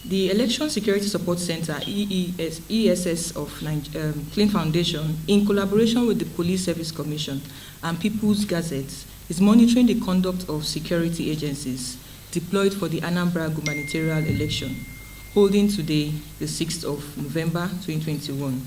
The Election Security Support Center, ESS of CLEE Foundation, in collaboration with the Police Service Commission and People's Gazette, is monitoring the conduct of security agencies deployed for the Anambra gubernatorial election, holding today, the 6th of November 2021,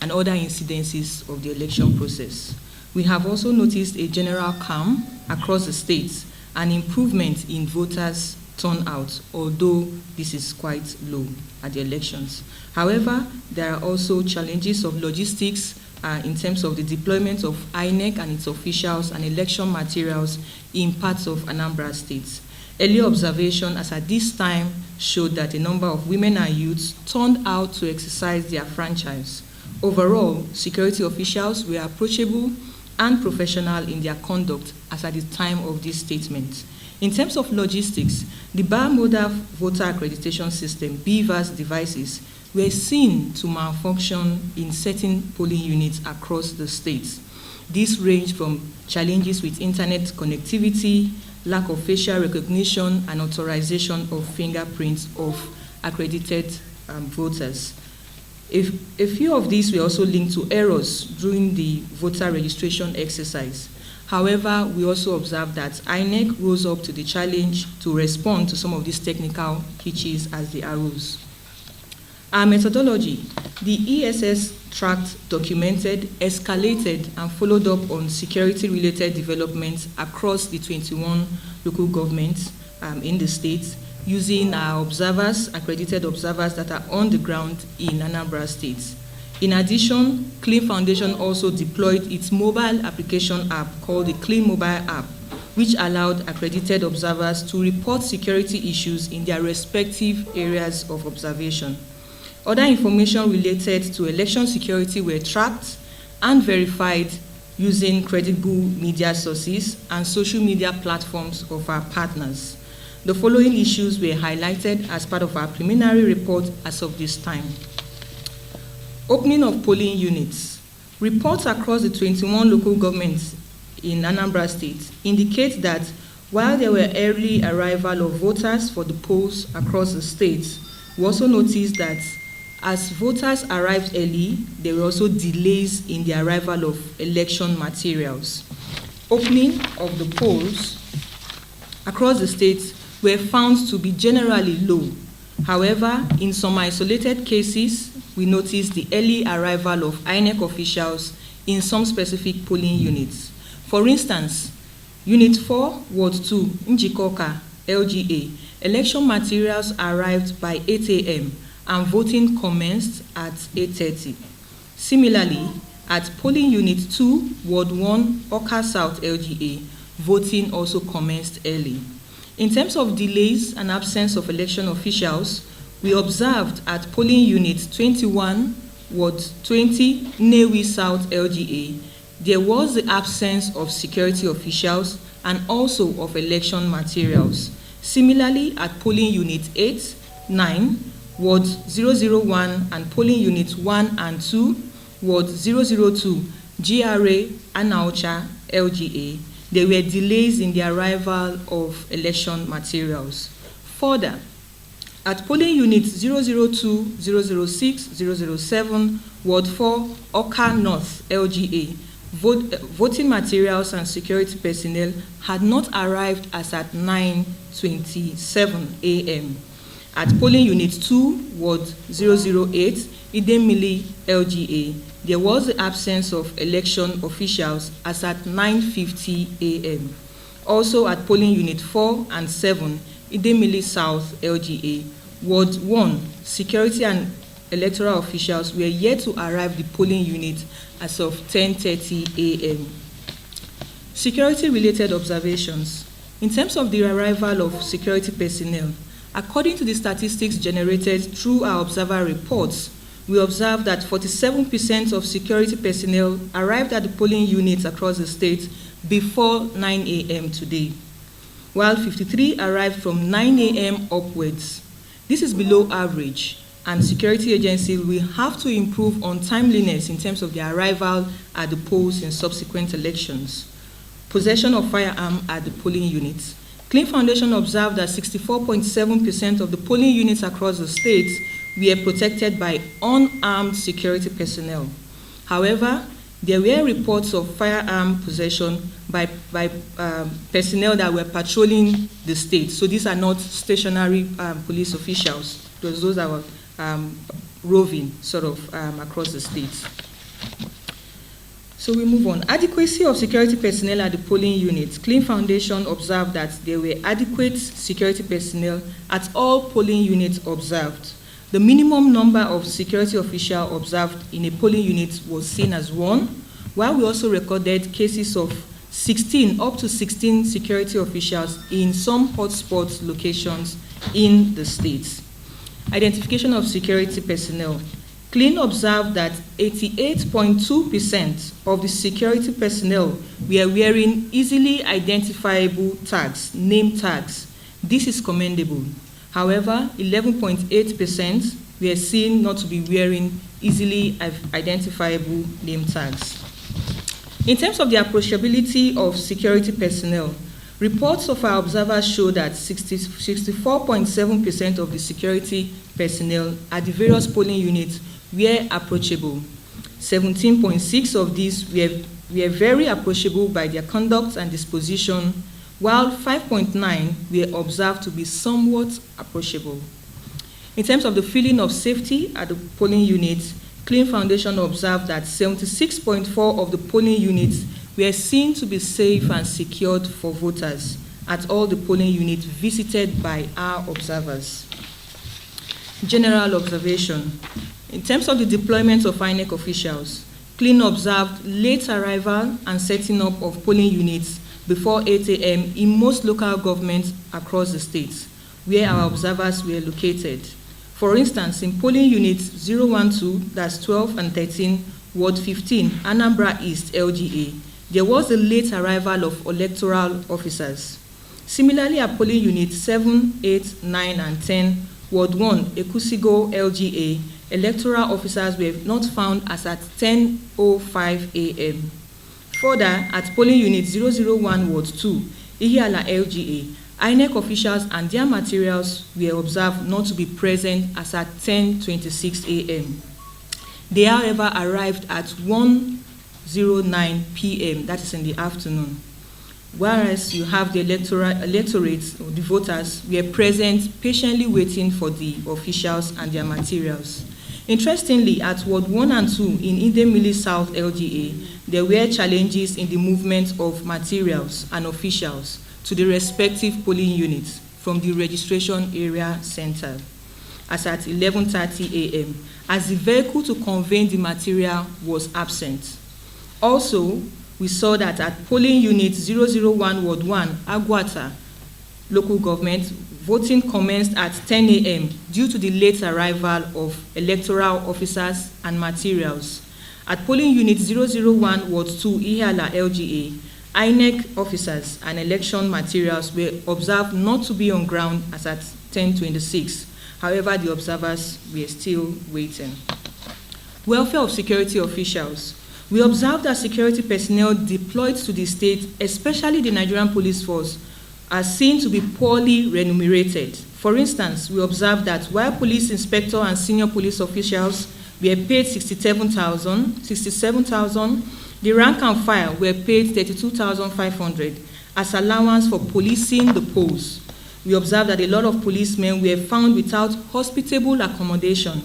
and other incidences of the election process. We have also noticed a general calm across the states and improvement in voters' turnout, although this is quite low at the elections. However, there are also challenges of logistics in terms of the deployment of INEC and its officials and election materials in parts of Anambra State. Early observation as at this time showed that a number of women and youths turned out to exercise their franchise. Overall, security officials were approachable and professional in their conduct as at the time of this statement. In terms of logistics, the bimodal voter accreditation system, BVAS devices, were seen to malfunction in certain polling units across the states. These range from challenges with internet connectivity, lack of facial recognition, and authorization of fingerprints of accredited voters. A few of these were also linked to errors during the voter registration exercise. However, we also observed that INEC rose up to the challenge to respond to some of these technical hitches as they arose. Our methodology: the ESS tracked, documented, escalated, and followed up on security-related developments across the 21 local governments in the states, using our observers, accredited observers that are on the ground in Anambra State. In addition, CLEE Foundation also deployed its mobile application app called the CLEE Mobile App, which allowed accredited observers to report security issues in their respective areas of observation. Other information related to election security were tracked and verified using credible media sources and social media platforms of our partners. The following issues were highlighted as part of our preliminary report as of this time. Opening of polling units. Reports across the 21 local governments in Anambra State indicate that while there were early arrival of voters for the polls across the state, we also noticed that as voters arrived early, there were also delays in the arrival of election materials. Opening of the polls across the state were found to be generally low. However, in some isolated cases, we noticed the early arrival of INEC officials in some specific polling units. For instance, Unit 4, Ward 2, Njikoka, LGA, election materials arrived by 8 a.m. and voting commenced at 8:30. Similarly, at polling Unit 2, Ward 1, Oka South, LGA, voting also commenced early. In terms of delays and absence of election officials, we observed at polling unit 21, Ward 20, Newi South, LGA, there was the absence of security officials and also of election materials. Similarly, at polling unit 8, 9, Ward 001 and polling units 1 and 2, Ward 002, GRA, Anaucha, LGA, there were delays in the arrival of election materials. Further, at polling units 002, 006, 007, Ward 4, Oka North, LGA, voting materials and security personnel had not arrived as at 9:27 a.m. At polling unit 2, Ward 008, Idemili, LGA, there was the absence of election officials as at 9:50 a.m. Also at polling unit 4 and 7, Idemili South, LGA, Ward 1, security and electoral officials were yet to arrive the polling unit as of 10:30 a.m. Security-related observations. In terms of the arrival of security personnel, according to the statistics generated through our observer reports, we observed that 47% of security personnel arrived at the polling units across the state before 9 a.m. today, while 53 arrived from 9 a.m. upwards. This is below average, and security agencies will have to improve on timeliness in terms of their arrival at the polls in subsequent elections. Possession of firearm at the polling units. CLEE Foundation observed that 64.7% of the polling units across the state were protected by unarmed security personnel. However, there were reports of firearm possession by personnel that were patrolling the state. So these are not stationary police officials. It was those that were roving sort of across the state. So we move on. Adequacy of security personnel at the polling units. CLEE Foundation observed that there were adequate security personnel at all polling units observed. The minimum number of security officials observed in a polling unit was seen as 1, while we also recorded cases of 16, up to 16 security officials in some hotspot locations in the state. Identification of security personnel. CLEE observed that 88.2% of the security personnel were wearing easily identifiable tags, name tags. This is commendable. However, 11.8% were seen not to be wearing easily identifiable name tags. In terms of the approachability of security personnel, reports of our observers show that 64.7% of the security personnel at the various polling units were approachable. 17.6% of these were very approachable by their conduct and disposition, while 5.9% were observed to be somewhat approachable. In terms of the feeling of safety at the polling units, CLEE Foundation observed that 76.4% of the polling units were seen to be safe and secured for voters at all the polling units visited by our observers. General observation. In terms of the deployment of INEC officials, CLEE observed late arrival and setting up of polling units before 8 a.m. in most local governments across the states where our observers were located. For instance, in polling units 012, that's 12 and 13, Ward 15, Anambra East, LGA, there was a late arrival of electoral officers. Similarly, at polling units 7, 8, 9, and 10, Ward 1, Ekusigo, LGA, electoral officers were not found as at 10:05 a.m. Further, at polling unit 001, Ward 2, Ihiala, LGA, INEC officials and their materials were observed not to be present as at 10:26 a.m. They, however, arrived at 1:09 p.m., that is in the afternoon. Whereas you have the electorate, or the voters, were present patiently waiting for the officials and their materials. Interestingly, at Ward 1 and 2 in Idemili South LGA, there were challenges in the movement of materials and officials to the respective polling units from the registration area center as at 11:30 a.m. as the vehicle to convey the material was absent. Also, we saw that at polling unit 001 Ward 1, Aguata, local government, voting commenced at 10 a.m. due to the late arrival of electoral officers and materials. At polling unit 001 Ward 2, Ihiala, LGA, INEC officers and election materials were observed not to be on ground as at 10:26. However, the observers were still waiting. Welfare of security officials. We observed that security personnel deployed to the state, especially the Nigerian police force, are seen to be poorly remunerated. For instance, we observed that while police inspector and senior police officials were paid 67,000, the rank and file were paid 32,500 as allowance for policing the polls. We observed that a lot of policemen were found without hospitable accommodation.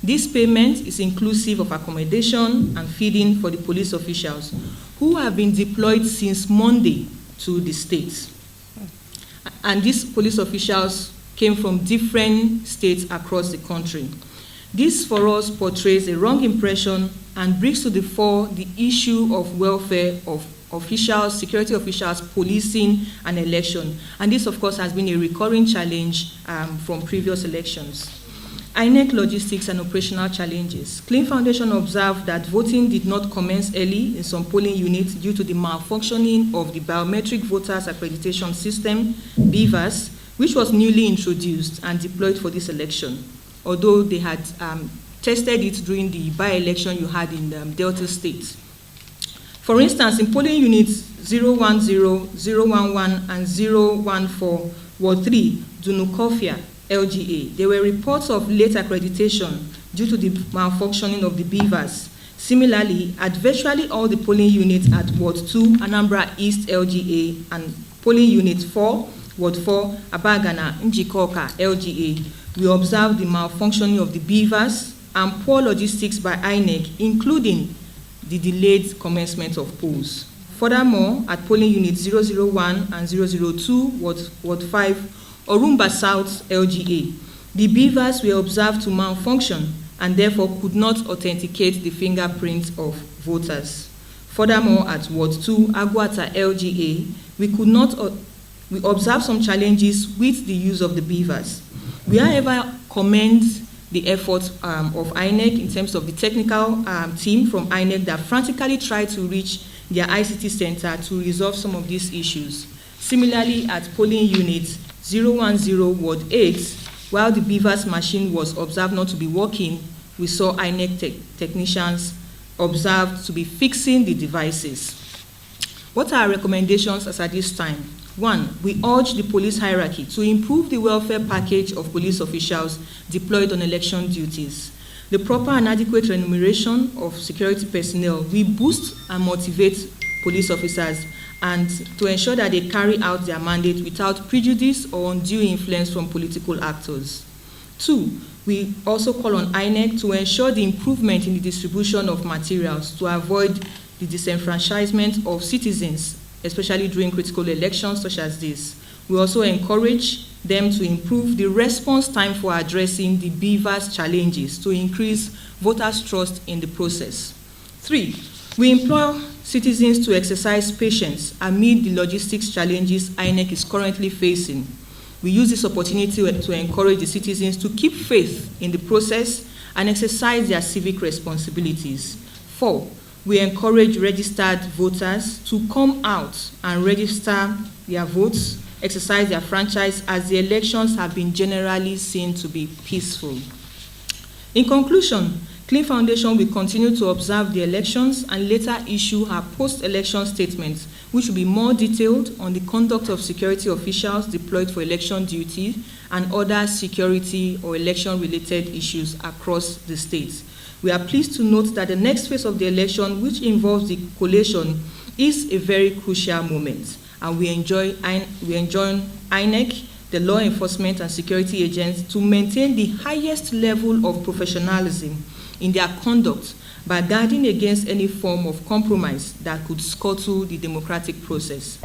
This payment is inclusive of accommodation and feeding for the police officials who have been deployed since Monday to the states. And these police officials came from different states across the country. This for us portrays a wrong impression and brings to the fore the issue of welfare of officials, security officials, policing and election. And this, of course, has been a recurring challenge from previous elections. INEC logistics and operational challenges. CLEE Foundation observed that voting did not commence early in some polling units due to the malfunctioning of the Biometric Voters Accreditation System, BVAS, which was newly introduced and deployed for this election, although they had tested it during the by-election you had in Delta State. For instance, in polling units 010, 011, and 014, Ward 3, Dunukofia, LGA, there were reports of late accreditation due to the malfunctioning of the beavers. Similarly, at virtually all the polling units at Ward 2, Anambra East, LGA, and polling unit 4, Ward 4, Abagana, Njikoka, LGA, we observed the malfunctioning of the beavers and poor logistics by INEC, including the delayed commencement of polls. Furthermore, at polling units 001 and 002, Ward 5, Orumba South, LGA, the beavers were observed to malfunction and therefore could not authenticate the fingerprints of voters. Furthermore, at Ward 2, Aguata, LGA, we observed some challenges with the use of the beavers. We, however, commend the efforts of INEC in terms of the technical team from INEC that frantically tried to reach their ICT center to resolve some of these issues. Similarly, at polling unit 010, Ward 8, while the beavers machine was observed not to be working, we saw INEC technicians observed to be fixing the devices. What are our recommendations as at this time? 1, we urge the police hierarchy to improve the welfare package of police officials deployed on election duties. The proper and adequate remuneration of security personnel will boost and motivate police officers and to ensure that they carry out their mandate without prejudice or undue influence from political actors. 2, we also call on INEC to ensure the improvement in the distribution of materials to avoid the disenfranchisement of citizens, especially during critical elections such as this. We also encourage them to improve the response time for addressing the beavers' challenges to increase voters' trust in the process. 3, we implore citizens to exercise patience amid the logistics challenges INEC is currently facing. We use this opportunity to encourage the citizens to keep faith in the process and exercise their civic responsibilities. 4, we encourage registered voters to come out and register their votes, exercise their franchise, as the elections have been generally seen to be peaceful. In conclusion, CLEE Foundation will continue to observe the elections and later issue her post-election statements, which will be more detailed on the conduct of security officials deployed for election duty and other security or election-related issues across the states. We are pleased to note that the next phase of the election, which involves the collation, is a very crucial moment, and we enjoin INEC, the law enforcement and security agents, to maintain the highest level of professionalism in their conduct by guarding against any form of compromise that could scuttle the democratic process.